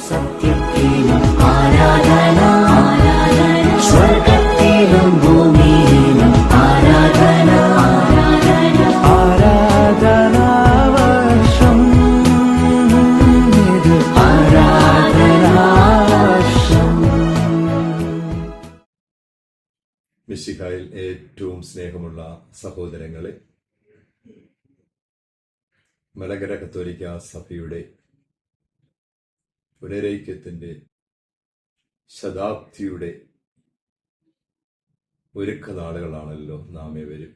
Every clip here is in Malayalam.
സത്യത്തിലും ആരാധന, സ്വർഗത്തിലും ഭൂമിയിലും ആരാധന, ആരാധനാവർഷം ഇത് ആരാധനാവർഷം. മിശിഹായിൽ ഏറ്റവും സ്നേഹമുള്ള സഹോദരങ്ങളെ, മലങ്കര കത്തോലിക്ക സഭയുടെ പുനരൈക്യത്തിൻ്റെ ശതാബ്ദിയുടെ ഒരുക്കനാളുകളാണല്ലോ നാം ഏവരും.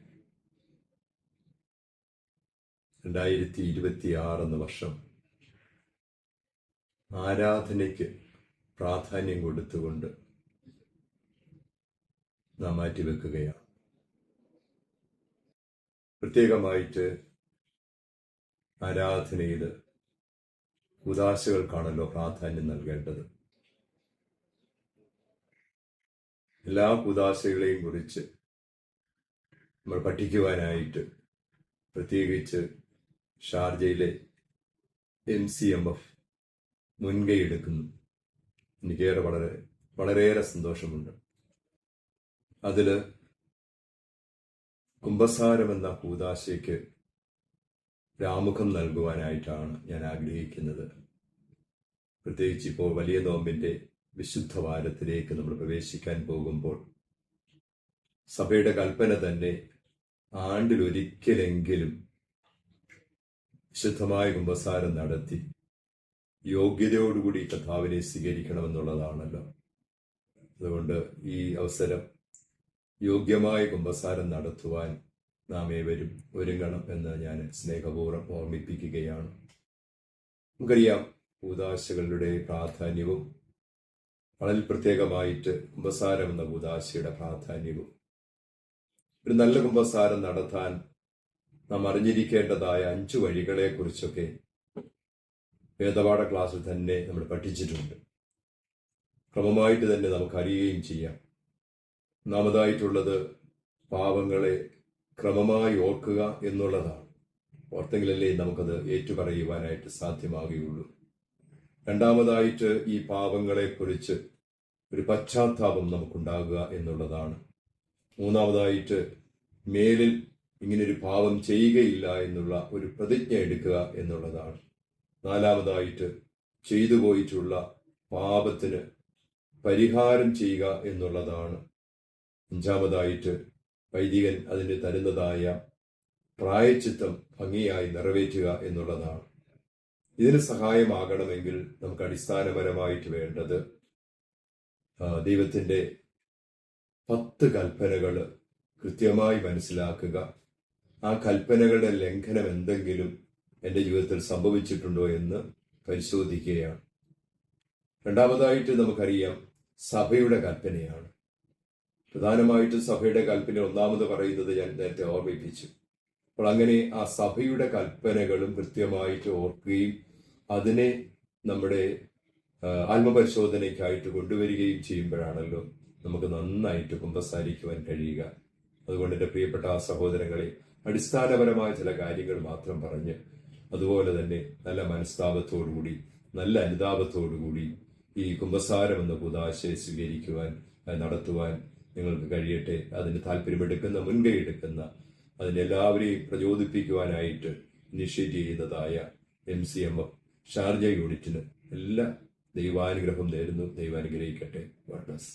2026 എന്ന വർഷം ആരാധനയ്ക്ക് പ്രാധാന്യം കൊടുത്തുകൊണ്ട് നാം മാറ്റിവെക്കുകയാണ്. പ്രത്യേകമായിട്ട് ആരാധനയിൽ കൂദാശകൾക്കാണല്ലോ പ്രാധാന്യം നൽകേണ്ടത്. എല്ലാ കൂദാശകളെയും കുറിച്ച് നമ്മൾ പഠിക്കുവാനായിട്ട് പ്രത്യേകിച്ച് ഷാർജയിലെ MCMF മുൻകൈ എടുക്കുന്നു. എനിക്കേറെ വളരെയേറെ സന്തോഷമുണ്ട്. അതിൽ കുംഭസാരം എന്ന കൂദാശയ്ക്ക് രാമുഖം നൽകുവാനായിട്ടാണ് ഞാൻ ആഗ്രഹിക്കുന്നത്. പ്രത്യേകിച്ച് ഇപ്പോൾ വലിയ നോമ്പിന്റെ വിശുദ്ധ വാരത്തിലേക്ക് നമ്മൾ പ്രവേശിക്കാൻ പോകുമ്പോൾ സഭയുടെ കൽപ്പന തന്നെ ആണ്ടിലൊരിക്കലെങ്കിലും വിശുദ്ധമായ കുംഭസാരം നടത്തി യോഗ്യതയോടുകൂടി കർത്താവിനെ സ്വീകരിക്കണമെന്നുള്ളതാണല്ലോ. അതുകൊണ്ട് ഈ അവസരം യോഗ്യമായ കുംഭസാരം നടത്തുവാൻ നാം ഏവരും ഒരുങ്ങണം എന്ന് ഞാൻ സ്നേഹപൂർവ്വം ഓർമ്മിപ്പിക്കുകയാണ്. നമുക്കറിയാം കൂദാശകളുടെ പ്രാധാന്യവും വളരെ പ്രത്യേകമായിട്ട് കുംഭസാരം എന്ന കൂദാശയുടെ പ്രാധാന്യവും. ഒരു നല്ല കുംഭസാരം നടത്താൻ നാം അറിഞ്ഞിരിക്കേണ്ടതായ 5 വഴികളെ കുറിച്ചൊക്കെ വേദപാഠ ക്ലാസ്സിൽ തന്നെ നമ്മൾ പഠിച്ചിട്ടുണ്ട്. ക്രമമായിട്ട് തന്നെ നമുക്കറിയുകയും ചെയ്യാം. ഒന്നാമതായിട്ടുള്ളത് പാവങ്ങളെ ക്രമമായി ഓർക്കുക എന്നുള്ളതാണ്. ഓർത്തെങ്കിലല്ലേ നമുക്കത് ഏറ്റുപറയുവാനായിട്ട് സാധ്യമാകുകയുള്ളൂ. രണ്ടാമതായിട്ട് ഈ പാവങ്ങളെക്കുറിച്ച് ഒരു പശ്ചാത്താപം നമുക്കുണ്ടാകുക എന്നുള്ളതാണ്. മൂന്നാമതായിട്ട് മേലിൽ ഇങ്ങനൊരു പാവം ചെയ്യുകയില്ല എന്നുള്ള ഒരു പ്രതിജ്ഞ എടുക്കുക എന്നുള്ളതാണ്. നാലാമതായിട്ട് ചെയ്തു പോയിട്ടുള്ള പാപത്തിന് പരിഹാരം ചെയ്യുക എന്നുള്ളതാണ്. അഞ്ചാമതായിട്ട് വൈദികൻ അതിന് തരുന്നതായ പ്രായശ്ചിത്തം ഭംഗിയായി നിറവേറ്റുക എന്നുള്ളതാണ്. ഇതിന് സഹായമാകണമെങ്കിൽ നമുക്ക് അടിസ്ഥാനപരമായിട്ട് വേണ്ടത് ദൈവത്തിൻ്റെ 10 കൽപ്പനകൾ കൃത്യമായി മനസ്സിലാക്കുക. ആ കൽപ്പനകളുടെ ലംഘനം എന്തെങ്കിലും എൻ്റെ ജീവിതത്തിൽ സംഭവിച്ചിട്ടുണ്ടോ എന്ന് പരിശോധിക്കുകയാണ്. രണ്ടാമതായിട്ട് നമുക്കറിയാം സഭയുടെ കൽപ്പനയാണ്. പ്രധാനമായിട്ടും സഭയുടെ കൽപ്പന ഒന്നാമത് പറയുന്നത് ഞാൻ നേരത്തെ ഓർമ്മിപ്പിച്ചു. അപ്പോൾ അങ്ങനെ ആ സഭയുടെ കൽപ്പനകളും കൃത്യമായിട്ട് ഓർക്കുകയും അതിനെ നമ്മുടെ ആത്മപരിശോധനയ്ക്കായിട്ട് കൊണ്ടുവരികയും ചെയ്യുമ്പോഴാണല്ലോ നമുക്ക് നന്നായിട്ട് കുമ്പസാരിക്കുവാൻ കഴിയുക. അതുകൊണ്ട് എൻ്റെ പ്രിയപ്പെട്ട ആ സഹോദരങ്ങളെ, അടിസ്ഥാനപരമായ ചില കാര്യങ്ങൾ മാത്രം പറഞ്ഞ് അതുപോലെ തന്നെ നല്ല മനസ്താപത്തോടുകൂടി നല്ല അനുതാപത്തോടുകൂടി ഈ കുമ്പസാരം എന്ന കൂദാശയെ സ്വീകരിക്കുവാൻ നടത്തുവാൻ നിങ്ങൾക്ക് കഴിയട്ടെ. അതിന് താല്പര്യമെടുക്കുന്ന മുൻകൈ എടുക്കുന്ന അതിനെല്ലാവരെയും പ്രചോദിപ്പിക്കുവാനായിട്ട് ഇനിഷ്യേറ്റ് ചെയ്യുന്നതായ MCMF ഷാർജ യൂണിറ്റിന് എല്ലാ ദൈവാനുഗ്രഹം നേരുന്നു. ദൈവാനുഗ്രഹിക്കട്ടെ. God bless.